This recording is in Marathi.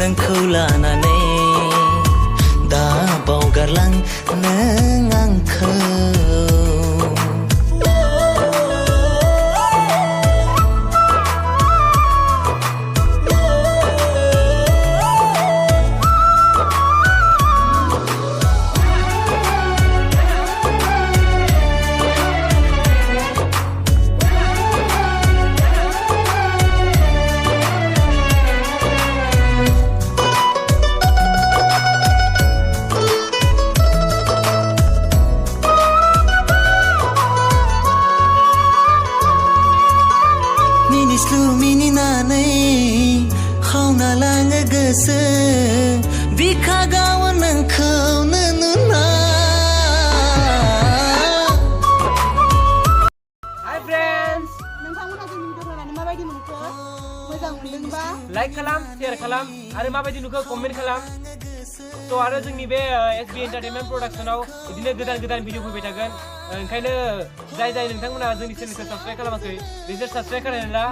नोंखौ लानानै दा बावगारलां नों आंखौ मिनिस्लु मिनिनानै खावना लाङो गोसो बिखा गावो नोंखौनो नुना हाय फ्रेंड्स नोंथांमोना जोंनि भिडिअ नायनानै माबायदि मोनखो मोजां मोनदोंबा लाइक खालाम शेयार खालाम आरो माबायदि नुखो कमेन्ट खालाम तो आरो जोंनि बे एसबी एंटरटेनमेंट प्रोडक्शनाव बिदिनो गोदान गोदान भिडिअ फैबाय थागोन ओंखायनो जाय नोंथांमोना जोंनि चेनेलखौ साबस्क्राइब खालामाखै बिसोर साबस्क्राइब खालामनानै ला